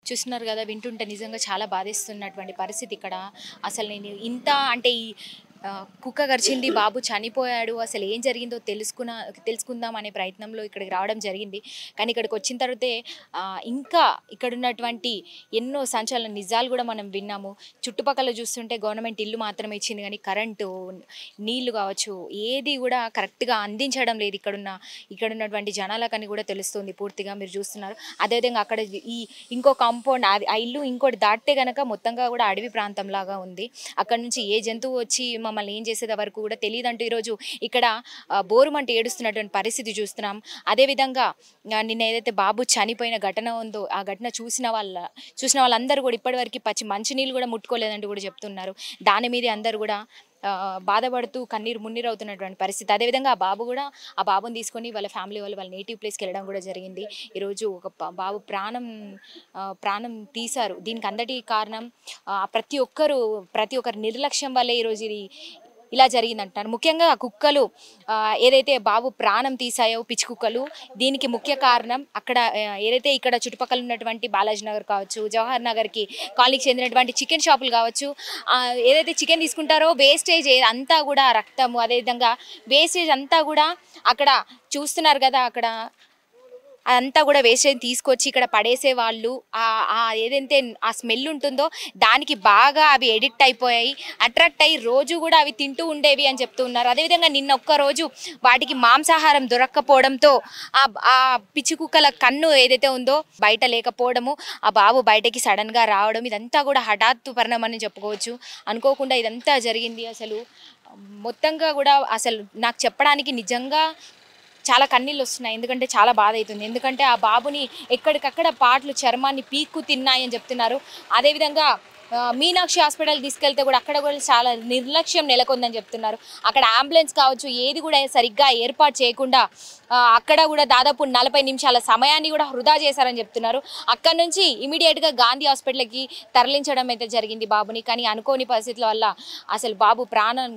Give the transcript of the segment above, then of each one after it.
చూస్తున్నారు కదా, వింటుంటే నిజంగా చాలా బాధేస్తున్నటువంటి పరిస్థితి ఇక్కడ. అసలు నేను ఇంత అంటే ఈ కుక్క కరిచింది, బాబు చనిపోయాడు, అసలు ఏం జరిగిందో తెలుసుకుందాం అనే ప్రయత్నంలో ఇక్కడికి రావడం జరిగింది. కానీ ఇక్కడికి వచ్చిన తర్వాతే ఇంకా ఇక్కడ ఉన్నటువంటి ఎన్నో సంచలన నిజాలు కూడా మనం విన్నాము. చుట్టుపక్కల చూస్తుంటే గవర్నమెంట్ ఇల్లు మాత్రమే ఇచ్చింది, కానీ కరెంటు, నీళ్లు కావచ్చు ఏది కూడా కరెక్ట్గా అందించడం లేదు ఇక్కడున్నటువంటి జనాలకని కూడా తెలుస్తుంది పూర్తిగా. మీరు చూస్తున్నారు. అదేవిధంగా అక్కడ ఈ ఇంకో కాంపౌండ్, అది ఆ ఇల్లు ఇంకోటి దాటితే కనుక మొత్తంగా కూడా అడవి ప్రాంతం లాగా ఉంది. అక్కడ నుంచి ఏ జంతువు వచ్చి మమ్మల్ని ఏం చేసేది వరకు కూడా తెలియదంటూ ఈరోజు ఇక్కడ బోరుమంటూ ఏడుస్తున్నటువంటి పరిస్థితి చూస్తున్నాం. అదేవిధంగా నిన్న ఏదైతే బాబు చనిపోయిన ఘటన ఉందో ఆ ఘటన చూసిన వాళ్ళందరూ కూడా ఇప్పటివరకు మంచినీళ్ళు కూడా ముట్టుకోలేదంటూ కూడా చెప్తున్నారు. దాని మీదే అందరూ కూడా బాధపడుతూ కన్నీరు మున్నీరు అవుతున్నటువంటి పరిస్థితి. అదేవిధంగా ఆ బాబుని తీసుకొని వాళ్ళ ఫ్యామిలీ వాళ్ళ నేటివ్ ప్లేస్కి వెళ్ళడం కూడా జరిగింది. ఈరోజు ఒక బాబు ప్రాణం తీశారు. దీనికి అందరికీ కారణం ప్రతి ఒక్కరి నిర్లక్ష్యం వల్లే ఈరోజు ఇలా జరిగిందంటారు. ముఖ్యంగా కుక్కలు ఏదైతే బాబు ప్రాణం తీసాయో, పిచ్చి కుక్కలు, దీనికి ముఖ్య కారణం అక్కడ ఏదైతే ఇక్కడ చుట్టుపక్కల ఉన్నటువంటి బాలాజీ నగర్ కావచ్చు, జవహర్ నగర్కి కాలనీకి చెందినటువంటి చికెన్ షాపులు కావచ్చు, ఏదైతే చికెన్ తీసుకుంటారో వేస్టేజ్ అంతా కూడా రక్తము, అదేవిధంగా వేస్టేజ్ అంతా కూడా అక్కడ చూస్తున్నారు కదా, అక్కడ అదంతా కూడా వేస్టేజ్ తీసుకొచ్చి ఇక్కడ పడేసేవాళ్ళు. ఏదైతే ఆ స్మెల్ ఉంటుందో దానికి బాగా అవి ఎడిక్ట్ అయిపోయాయి, అట్రాక్ట్ అయ్యి రోజు కూడా అవి తింటూ ఉండేవి అని చెప్తున్నారు. అదేవిధంగా నిన్న ఒక్కరోజు వాటికి మాంసాహారం దొరక్కపోవడంతో ఆ పిచ్చి కుక్కల కన్ను ఏదైతే ఉందో బయట లేకపోవడము, ఆ బాబు బయటకి సడన్గా రావడం, ఇదంతా కూడా హఠాత్తు పరిణామం అని చెప్పుకోవచ్చు. అనుకోకుండా ఇదంతా జరిగింది. అసలు మొత్తంగా కూడా అసలు నాకు చెప్పడానికి నిజంగా చాలా కన్నీళ్ళు వస్తున్నాయి. ఎందుకంటే చాలా బాధ అవుతుంది. ఎందుకంటే ఆ బాబుని ఎక్కడికక్కడ పాటలు చర్మాన్ని పీక్కు తిన్నాయని చెప్తున్నారు. అదేవిధంగా మీనాక్షి హాస్పిటల్ తీసుకెళ్తే కూడా అక్కడ కూడా చాలా నిర్లక్ష్యం నెలకొందని చెప్తున్నారు. అక్కడ అంబులెన్స్ కావచ్చు ఏది కూడా సరిగ్గా ఏర్పాటు చేయకుండా అక్కడ కూడా దాదాపు 40 నిమిషాల సమయాన్ని కూడా వృధా చేశారని చెప్తున్నారు. అక్కడ నుంచి ఇమీడియట్గా గాంధీ హాస్పిటల్కి తరలించడం అయితే జరిగింది బాబుని. కానీ అనుకోని పరిస్థితుల వల్ల అసలు బాబు ప్రాణం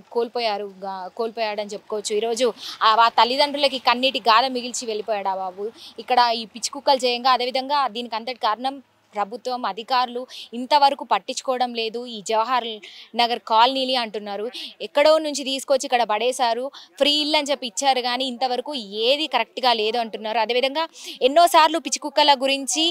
కోల్పోయాడని చెప్పుకోవచ్చు. ఈరోజు ఆ తల్లిదండ్రులకి కన్నీటి గాథ మిగిల్చి వెళ్ళిపోయాడు ఆ బాబు. ఇక్కడ ఈ పిచ్చి కుక్కలు చేయంగా, అదేవిధంగా దీనికి అంతటి కారణం ప్రభుత్వం, అధికారులు ఇంతవరకు పట్టించుకోవడం లేదు. ఈ జవహర్ నగర్ కాలనీలి అంటున్నారు, ఎక్కడో నుంచి తీసుకొచ్చి ఇక్కడ పడేశారు, ఫ్రీ ఇల్లు అని చెప్పి ఇచ్చారు, కానీ ఇంతవరకు ఏది కరెక్ట్గా లేదు అంటున్నారు. అదేవిధంగా ఎన్నోసార్లు పిచ్చి కుక్కల గురించి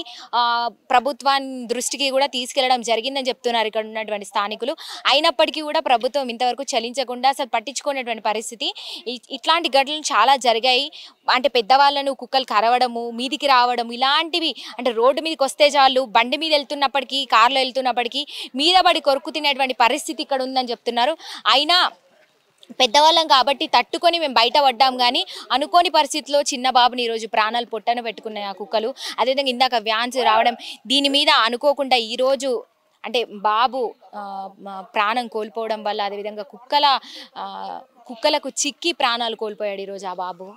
ప్రభుత్వాన్ని దృష్టికి కూడా తీసుకెళ్లడం జరిగిందని చెప్తున్నారు ఇక్కడ ఉన్నటువంటి స్థానికులు. అయినప్పటికీ కూడా ప్రభుత్వం ఇంతవరకు చలించకుండా అసలు పట్టించుకునేటువంటి పరిస్థితి. ఇట్లాంటి ఘటనలు చాలా జరిగాయి. అంటే పెద్దవాళ్ళను కుక్కలు కరవడము, మీదికి రావడం, ఇలాంటివి అంటే రోడ్డు మీదకి వస్తే చాలు, బండి మీద వెళ్తున్నప్పటికీ, కార్లో వెళ్తున్నప్పటికీ మీద పడి కొరుకు తినేటువంటి పరిస్థితి ఇక్కడ ఉందని చెప్తున్నారు. అయినా పెద్దవాళ్ళం కాబట్టి తట్టుకొని మేము బయట పడ్డాం, కానీ అనుకోని పరిస్థితిలో చిన్న బాబుని ఈరోజు ప్రాణాలు పొట్టన పెట్టుకున్నాయి ఆ కుక్కలు. అదేవిధంగా ఇందాక వ్యాన్స్ రావడం, దీని మీద అనుకోకుండా ఈరోజు అంటే బాబు ప్రాణం కోల్పోవడం వల్ల, అదేవిధంగా కుక్కలకు చిక్కి ప్రాణాలు కోల్పోయాడు ఈరోజు ఆ బాబు.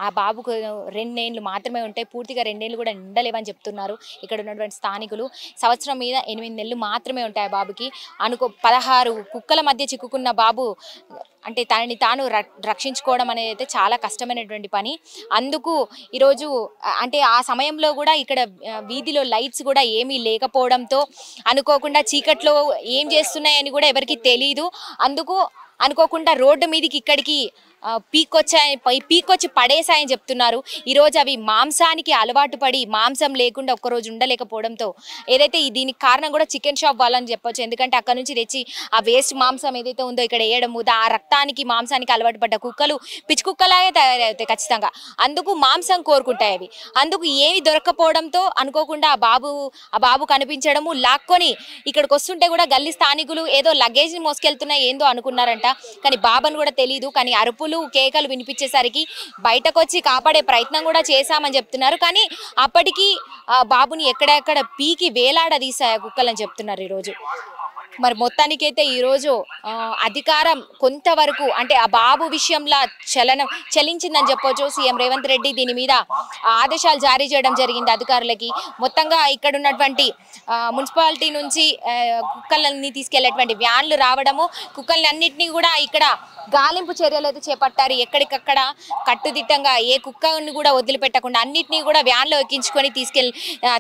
ఆ బాబుకు 2 ఏళ్ళు మాత్రమే ఉంటాయి, పూర్తిగా 2 ఏళ్ళు కూడా నిండలేవని చెప్తున్నారు ఇక్కడ ఉన్నటువంటి స్థానికులు. సంవత్సరం మీద 8 నెలలు మాత్రమే ఉంటాయి ఆ బాబుకి. 16 కుక్కల మధ్య చిక్కుకున్న బాబు అంటే తనని తాను రక్షించుకోవడం అనేది అయితే చాలా కష్టమైనటువంటి పని. అందుకు ఈరోజు అంటే ఆ సమయంలో కూడా ఇక్కడ వీధిలో లైట్స్ కూడా ఏమీ లేకపోవడంతో అనుకోకుండా చీకట్లో ఏం చేస్తున్నాయని కూడా ఎవరికి తెలియదు. అందుకు అనుకోకుండా రోడ్డు మీదకి ఇక్కడికి పీకొచ్చి పడేశాయని చెప్తున్నారు. ఈరోజు అవి మాంసానికి అలవాటు పడి మాంసం లేకుండా ఒక్కరోజు ఉండలేకపోవడంతో ఏదైతే దీనికి కారణం కూడా చికెన్ షాప్ వాళ్ళని చెప్పొచ్చు. ఎందుకంటే అక్కడ నుంచి తెచ్చి ఆ వేస్ట్ మాంసం ఏదైతే ఉందో ఇక్కడ వేయడము, ఆ రక్తానికి మాంసానికి అలవాటు పడ్డ కుక్కలు పిచ్చి కుక్కలాగే తయారవుతాయి ఖచ్చితంగా. అందుకు మాంసం కోరుకుంటాయి అవి. అందుకు ఏమి దొరకపోవడంతో అనుకోకుండా ఆ బాబు కనిపించడము, లాక్కొని ఇక్కడికి వస్తుంటే కూడా గల్లీ స్థానికులు ఏదో లగేజ్ని మోసుకెళ్తున్నా ఏందో అనుకున్నారంట. కానీ బాబుని కూడా తెలియదు. కానీ అరుపులు కేకలు వినిపించేసరికి బయటకు వచ్చి కాపాడే ప్రయత్నం కూడా చేశామని చెప్తున్నారు. కానీ అప్పటికి బాబుని ఎక్కడెక్కడ పీకి వేలాడదీశాయి కుక్కలని చెప్తున్నారు ఈరోజు. మరి మొత్తానికైతే ఈరోజు అధికారం కొంతవరకు అంటే ఆ బాబు విషయంలో చలించిందని చెప్పొచ్చు. సీఎం రేవంత్ రెడ్డి దీని మీద ఆదేశాలు జారీ చేయడం జరిగింది అధికారులకి. మొత్తంగా ఇక్కడ ఉన్నటువంటి మున్సిపాలిటీ నుంచి కుక్కలన్నీ తీసుకెళ్లేటువంటి వ్యాన్లు రావడము, కుక్కల్ని అన్నింటినీ కూడా ఇక్కడ గాలింపు చర్యలు అయితే చేపట్టారు. ఎక్కడికక్కడ కట్టుదిట్టంగా ఏ కుక్కని కూడా వదిలిపెట్టకుండా అన్నిటినీ కూడా వ్యాన్లో ఎక్కించుకొని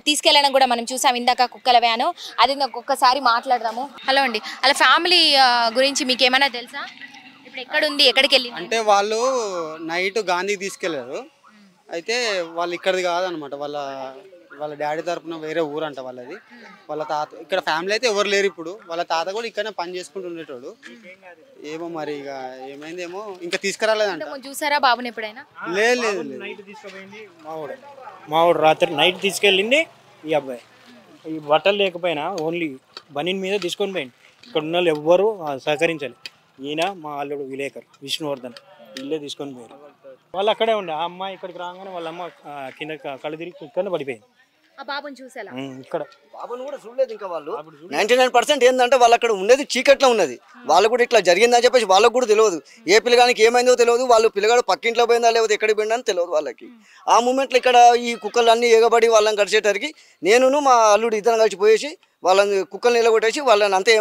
తీసుకెళ్ళడం కూడా మనం చూసాం ఇందాక కుక్కల వ్యాను. అది ఒక్కసారి మాట్లాడదాము. హలో అండి, అలా ఫ్యామిలీ గురించి మీకు ఏమైనా తెలుసా? ఇప్పుడు ఎక్కడుంది, ఎక్కడికి వెళ్ళింది? అంటే వాళ్ళు నైట్ గాంధీకి తీసుకెళ్లారు. అయితే వాళ్ళు ఇక్కడిది కాదనమాట, వాళ్ళ డాడీ తరపున వేరే ఊరంట వాళ్ళది. వాళ్ళ తాత ఇక్కడ ఫ్యామిలీ అయితే ఎవరు లేరు ఇప్పుడు. వాళ్ళ తాత కూడా ఇక్కడనే పని చేసుకుంటూ ఉండేటోడు. ఏమో మరి ఇక ఏమైందేమో, ఇంకా తీసుకురాలేదంట. చూసారా బాబుని ఎప్పుడైనా? లేదు నైట్ తీసుకుపోయింది మావాడు రాత్రి నైట్ తీసుకెళ్ళింది. ఈ అబ్బాయి ఈ బట్టలు లేకపోయినా ఓన్లీ బనీన్ మీద తీసుకొని పోయింది. ఇక్కడ ఉన్న వాళ్ళు ఎవ్వరూ సహకరించాలి. ఈయన మా అల్లుడు విలేకర్ విష్ణువర్ధన్ ఇల్లే తీసుకొని పోయారు. వాళ్ళు అక్కడే ఉండే. ఆ అమ్మాయి ఇక్కడికి రాగానే వాళ్ళ అమ్మ కింద కళ్ళు తిరిగి ఇక్కడనే పడిపోయింది. ఇక్కడ బాబుని కూడా చూడలేదు ఇంకా వాళ్ళు. 99% ఏంటంటే వాళ్ళు అక్కడ ఉన్నది చీకట్లో ఉన్నది. వాళ్ళు కూడా ఇట్లా జరిగిందని చెప్పేసి వాళ్ళకు కూడా తెలియదు. ఏ పిల్లగానికి ఏమైందో తెలియదు. వాళ్ళు పిల్లగాడు పక్కింట్లో పోయిందా లేకపోతే ఎక్కడికి పోయిందని తెలియదు వాళ్ళకి. ఆ మూమెంట్లో ఇక్కడ ఈ కుక్కలు అన్నీ ఎగబడి వాళ్ళని గడిచేటరికి నేను మా అల్లుడు ఇద్దరం కలిసి పోయేసి వాళ్ళని కుక్కలు నిలగొట్టేసి వాళ్ళని అంతే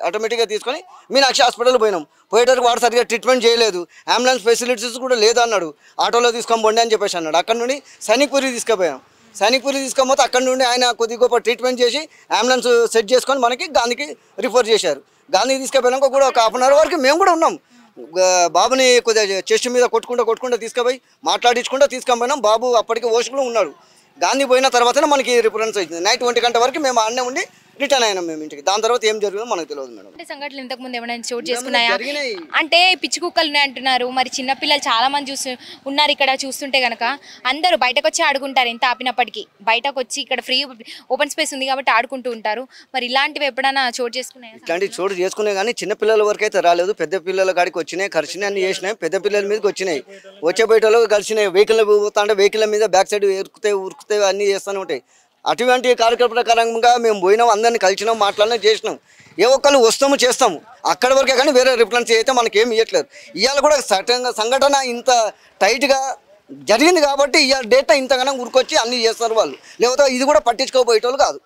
ఆటోమేటిక్గా తీసుకొని మీనాక్షి హాస్పిటల్ పోయినాం. పోయేటరికి వాడు సరిగ్గా ట్రీట్మెంట్ చేయలేదు. అంబులెన్స్ ఫెసిలిటీస్ కూడా లేదన్నాడు. ఆటోలో తీసుకొని పోండి అని చెప్పేసి అన్నాడు. అక్కడ నుండి సైనిక్పూరి తీసుకుపోయాం. సైనిక్పూరి తీసుకపోతే అక్కడ నుండి ఆయన కొద్ది గొప్ప ట్రీట్మెంట్ చేసి అంబులెన్స్ సెట్ చేసుకొని మనకి గాంధీకి రిఫర్ చేశారు. గాంధీకి తీసుకుపోయినాక కూడా ఒక హాఫ్ అన్ అవర్ వరకు మేము కూడా ఉన్నాం. బాబుని కొద్దిగా చెస్ట్ మీద కొట్టుకుంటూ తీసుకుపోయి మాట్లాడించుకుంటూ తీసుకుపోయినాం. బాబు అప్పటికి ఓషకులో ఉన్నాడు. గాంధీ పోయిన తర్వాతనే మనకి రిఫరెన్స్ వచ్చింది. నైట్ 1 గంట వరకు మేము అన్నే ఉండి రిటర్న్ అయినాం మేము ఇంటికి. దాని తర్వాత ఏం జరిగిందో మనకు తెలియదు మేడం. అంటే సంఘటనలు ఇంతకు ముందు ఏమైనా చోటు చేసుకున్నాయా? అంటే పిచ్చి కుక్కలు ఉన్నాయి అంటున్నారు. మరి చిన్నపిల్లలు చాలా మంది ఉన్నారు ఇక్కడ. చూస్తుంటే కనుక అందరూ బయటకు వచ్చి ఆడుకుంటారు. ఎంత ఆపినప్పటికీ బయటకు వచ్చి ఇక్కడ ఫ్రీ ఓపెన్ స్పేస్ ఉంది కాబట్టి ఆడుకుంటూ ఉంటారు. మరి ఇలాంటివి ఎప్పుడైనా చోటు చేసుకున్నాయి? ఇట్లాంటివి చోటు చేసుకునే కానీ చిన్న పిల్లల వరకు అయితే రాలేదు. పెద్ద పిల్లల కాడికి వచ్చినాయి, ఖర్చుని అన్ని చేసినాయి. పెద్ద పిల్లల మీదకి వచ్చినాయి. వచ్చే బయటలో కలిసినాయి. వెహికల్ పోతా అంటే వెహికల్ మీద బ్యాక్ సైడ్ ఉరుకుతే అన్నీ చేస్తూనే ఉంటాయి. అటువంటి కార్యక్రమ ప్రకారంగా మేము పోయినాం, అందరినీ కలిసినాం, మాట్లాడినా చేసినాం. ఏ ఒక్కళ్ళు వస్తాము చేస్తాము అక్కడి వరకే కానీ వేరే రిఫరెన్స్ అయితే మనకేం ఇవ్వట్లేదు. ఇవాళ కూడా సంఘటన ఇంత టైట్గా జరిగింది కాబట్టి ఇవాళ డేటా ఇంతగానో ఉరికొచ్చి అన్నీ చేస్తారు వాళ్ళు. లేకపోతే ఇది కూడా పట్టించుకోపోయేటోళ్ళు కాదు.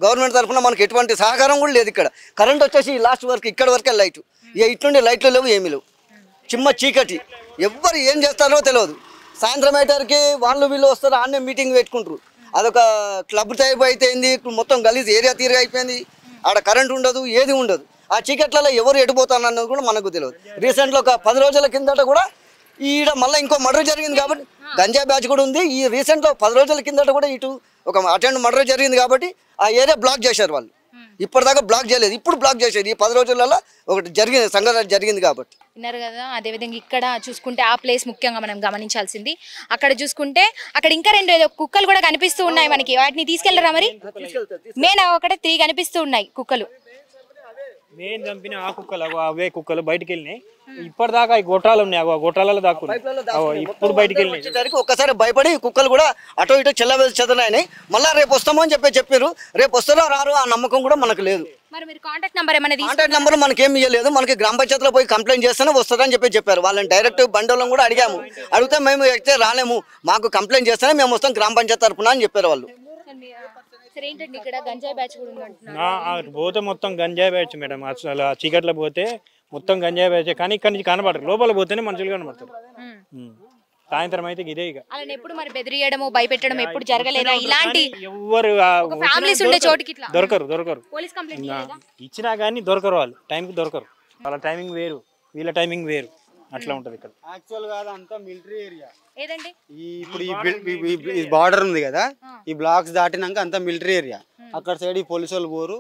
గవర్నమెంట్ తరఫున మనకి ఎటువంటి సహకారం కూడా లేదు. ఇక్కడ కరెంట్ వచ్చేసి లాస్ట్ వరకు ఇక్కడ వరకే లైట్. ఇట్లుండే లైట్లు లేవు, ఏమీ లేవు. చిమ్మ చీకటి. ఎవ్వరు ఏం చేస్తారో తెలియదు. సాయంత్రం అయ్యేటరికి వాళ్ళు వీళ్ళు వస్తారు, ఆన్నే మీటింగ్ పెట్టుకుంటారు. అదొక క్లబ్ టైప్ అయిపోయింది. మొత్తం గలీజ్ ఏరియా తీరుగా అయిపోయింది. ఆడ కరెంట్ ఉండదు, ఏది ఉండదు. ఆ చీకట్లలో ఎవరు ఎటుపోతారు అన్నది కూడా మనకు తెలియదు. రీసెంట్లో ఒక 10 రోజుల కిందట కూడా ఈడ మళ్ళీ ఇంకో మర్డర్ జరిగింది కాబట్టి గంజా బ్యాచ్ కూడా ఉంది. ఈ రీసెంట్లో 10 రోజుల కిందట కూడా ఇటు ఒక అటెండ్ మర్డర్ జరిగింది కాబట్టి ఆ ఏరియా బ్లాక్ చేశారు వాళ్ళు. ఇప్పటిదాకా బ్లాక్ చేయలేదు, ఇప్పుడు బ్లాక్ చేశారు. ఈ 10 రోజులలో ఒకటి సంఘటన జరిగింది కాబట్టి. విన్నారు కదా. అదేవిధంగా ఇక్కడ చూసుకుంటే ఆ ప్లేస్ ముఖ్యంగా మనం గమనించాల్సింది. అక్కడ చూసుకుంటే అక్కడ ఇంకా 2 కుక్కలు కూడా కనిపిస్తూ ఉన్నాయి మనకి. వాటిని తీసుకెళ్లరా మరి? మెయిన్ ఒకటే 3 కనిపిస్తూ ఉన్నాయి కుక్కలు. నేను చంపిన ఆ కుక్కలు అవే కుక్కలు బయటకు వెళ్ళినాయి. ఇప్పటిదాకా ఈ గొట్టాలు ఉన్నాయి, ఆ గొట్టాలలో దాక్కున్నాయి. ఇప్పుడు బయటకు వెళ్ళినాయి. ఒక్కసారి భయపడి కుక్కలు కూడా అటో ఇటో చెల్లవెళ్ళి మళ్ళీ రేపు వస్తామో అని చెప్పారు. రేపు వస్తారో రారు ఆ నమ్మకం కూడా మనకు లేదు. కాంటాక్ట్ నెంబర్ మనకేం ఇవ్వలేదు. మనకి గ్రామ పంచాయతీలో పోయి కంప్లైంట్ చేస్తేనే వస్తుందని చెప్పారు. వాళ్ళని డైరెక్ట్ బండోళ్ళని కూడా అడిగాము. అడిగితే మేము అయితే రాలేము, మాకు కంప్లైంట్ చేస్తేనే మేము వస్తాం గ్రామ పంచాయతీ తరఫున అని చెప్పారు వాళ్ళు. పోతే మొత్తం గంజాయి బ్యాచ్ మేడం. అసలు చీకట్లో పోతే మొత్తం గంజాయి బ్యాచ్. కానీ ఇక్కడ నుంచి కనబడరు, లోపల పోతేనే మనుషులు కనబడతారు. సాయంత్రం అయితే ఇదే ఇక. ఎప్పుడు మరి బెదిరియడము భయపెట్టడం ఎప్పుడు జరగలేదా? ఇలాంటి ఎవరు ఫ్యామిలీస్ ఉండే చోటికి దొరకరు. ఇచ్చినా కానీ దొరకరు. వాళ్ళు టైంకి దొరకరు. వాళ్ళ టైమింగ్ వేరు, వీళ్ళ టైమింగ్ వేరు. అట్లా ఉంటది ఇక్కడ. యాక్చువల్ గా అంతా మిలిటరీ ఏరియా. ఏదండి ఇప్పుడు ఈ బార్డర్ ఉంది కదా, ఈ బ్లాక్స్ దాటినాక అంతా మిలిటరీ ఏరియా. అక్కడ సైడ్ ఈ పోలీసు వాళ్ళు పోరు.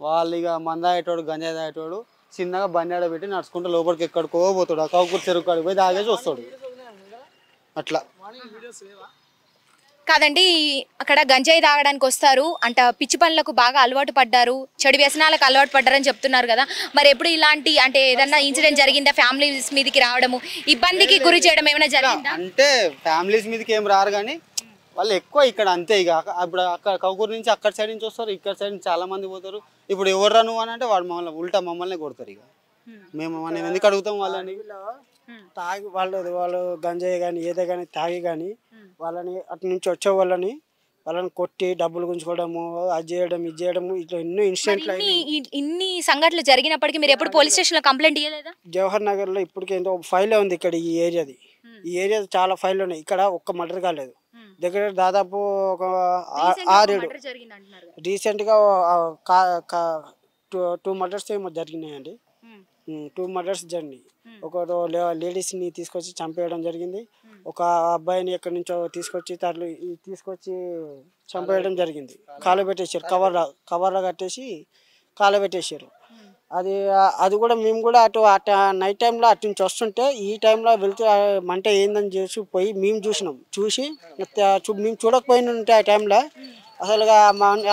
వాళ్ళు ఇక మందాయేటోడు గంజా తాగేటోడు చిన్నగా బండి ఆడ పెట్టి నడుచుకుంటూ లోపలికి ఎక్కడికో పోతాడు. ఆ కౌకూరు చెరుకు కాడికి పోయి తాగేసి వస్తాడు. అట్లా కాదండి, అక్కడ గంజాయి తాగడానికి వస్తారు అంట. పిచ్చి పనులకు బాగా అలవాటు పడ్డారు, చెడు వ్యసనాలకు అలవాటు పడ్డారని చెప్తున్నారు కదా. మరి ఎప్పుడు ఇలాంటి అంటే ఏదన్నా ఇన్సిడెంట్ జరిగిందా? ఫ్యామిలీస్ మీదకి రావడము, ఇబ్బందికి గురి చేయడం ఏమైనా జరిగిందా? అంటే ఫ్యామిలీస్ మీదకి ఏం రారు కానీ వాళ్ళు ఎక్కువ ఇక్కడ అంతే. ఇక ఇప్పుడు అక్కడ కౌకూరు నుంచి అక్కడ సైడ్ నుంచి వస్తారు, ఇక్కడ సైడ్ నుంచి చాలా మంది పోతారు. ఇప్పుడు ఎవర్రా నువ్వు అని అంటే వాడు మమ్మల్ని ఉల్టా మమ్మల్ని కొడతారు. ఇక మనం ఎందుకు అడుగుతాం వాళ్ళని? తాగి వాళ్ళు గంజాయి కానీ ఏదో కానీ తాగి కానీ వాళ్ళని అటు నుంచి వచ్చే వాళ్ళని కొట్టి డబ్బులు గుంజుకోవడము, అది చేయడం ఇది చేయడము, ఇట్లా ఎన్నో ఇన్సిడెంట్లు ఇన్ని సంఘటనలు జరిగినప్పటికీ మీరు ఎప్పుడు పోలీస్ స్టేషన్ లో కంప్లైంట్ ఇవ్వలేదా? జవహర్ నగర్ లో ఇప్పటికి ఏంటో ఫైలే ఉంది ఇక్కడ ఈ ఏరియాది. ఈ ఏరియా చాలా ఫైల్ ఉన్నాయి. ఇక్కడ ఒక్క మర్డర్ కాలేదు. దగ్గర దాదాపు ఒక 6-7 రీసెంట్ గా 2 మర్డర్స్ ఏమో జరిగినాయండి. 2 మర్డర్స్ జరిగినాయి. ఒక లేడీస్ ని తీసుకొచ్చి చంపేయడం జరిగింది. ఒక అబ్బాయిని ఎక్కడి నుంచో తీసుకొచ్చి చంపేయడం జరిగింది. కాలబెట్టేసారు, కవర్లో కట్టేసి కాలబెట్టేసారు. అది కూడా మేము కూడా అటు నైట్ టైంలో అటు నుంచి వస్తుంటే ఈ టైంలో వెళ్తే మంట ఏందని చేసి పోయి మేము చూసి మేము చూడకపోయినంటే ఆ టైంలో అసలు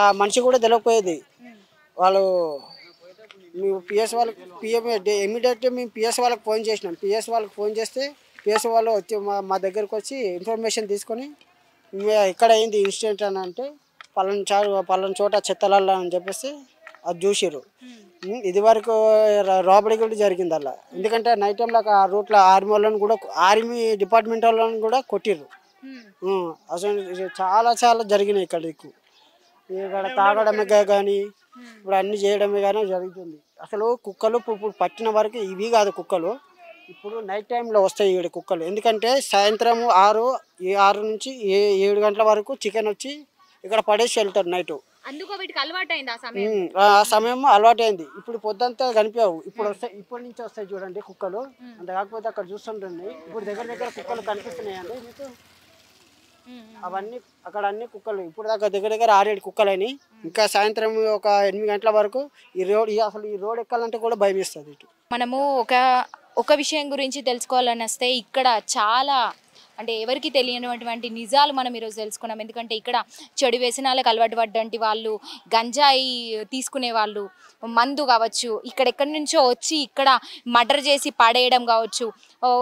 ఆ మనిషి కూడా తెలియకపోయేది. వాళ్ళు మేము పిఎస్ వాళ్ళకి ఇమీడియట్గా మేము పిఎస్ వాళ్ళకి ఫోన్ చేసినాం. పిఎస్ వాళ్ళకి ఫోన్ చేస్తే పిఎస్ వాళ్ళు వచ్చి మా దగ్గరకు వచ్చి ఇన్ఫర్మేషన్ తీసుకొని ఇక్కడ అయింది ఇన్సిడెంట్ అని అంటే పలానా చోట చెత్తలల్లా అని చెప్పేసి అది చూసారు. ఇది వరకు రాబరీ కూడా జరిగింది అలా. ఎందుకంటే నైట్ టైంలో ఆ రూట్లో ఆర్మీ డిపార్ట్మెంట్ వాళ్ళని కూడా కొట్టిర్రు. అసలు చాలా జరిగినాయి ఇక్కడ తాగడమే కానీ ఇప్పుడు అన్ని చేయడమే కానీ జరుగుతుంది. అసలు కుక్కలు ఇప్పుడు పట్టిన వరకు ఇవి కాదు కుక్కలు, ఇప్పుడు నైట్ టైంలో వస్తాయి ఇక్కడ కుక్కలు. ఎందుకంటే సాయంత్రం 6 నుంచి 7 గంటల వరకు చికెన్ వచ్చి ఇక్కడ పడేసి వెళ్తారు నైట్. ఆ సమయం అలవాటైంది. ఇప్పుడు పొద్దుంతా కనిపించవు. ఇప్పటి నుంచి వస్తాయి చూడండి కుక్కలు. అంత కాకపోతే అక్కడ చూస్తుంటండి ఇప్పుడు దగ్గర కుక్కలు కనిపిస్తున్నాయండి మీకు. అవన్నీ అక్కడ అన్ని కుక్కలు ఇప్పుడు దాకా దగ్గర 6-7 కుక్కలని. ఇంకా సాయంత్రం ఒక 8 గంటల వరకు అసలు ఈ రోడ్ ఎక్కాలంటే కూడా భయం వేస్తుంది. ఇటు మనము ఒక విషయం గురించి తెలుసుకోవాలని వస్తే ఇక్కడ చాలా అంటే ఎవరికి తెలియనటువంటి నిజాలు మనం ఈరోజు తెలుసుకున్నాం. ఎందుకంటే ఇక్కడ చెడు వ్యసనాలకు అలవాటు పడ్డంటి వాళ్ళు, గంజాయి తీసుకునే వాళ్ళు, మందు కావచ్చు, ఇక్కడెక్కడి నుంచో వచ్చి ఇక్కడ మర్డర్ చేసి పడేయడం కావచ్చు,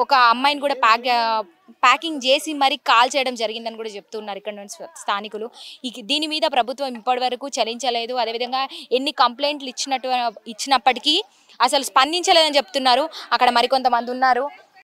ఒక అమ్మాయిని కూడా ప్యాకింగ్ చేసి మరి కాల్ చేయడం జరిగిందని కూడా చెప్తున్నారు ఇక్కడ నుంచి స్థానికులు. దీని మీద ప్రభుత్వం ఇప్పటి వరకు చలించలేదు. అదేవిధంగా ఎన్ని కంప్లైంట్లు ఇచ్చినప్పటికీ అసలు స్పందించలేదని చెప్తున్నారు. అక్కడ మరికొంతమంది ఉన్నారు.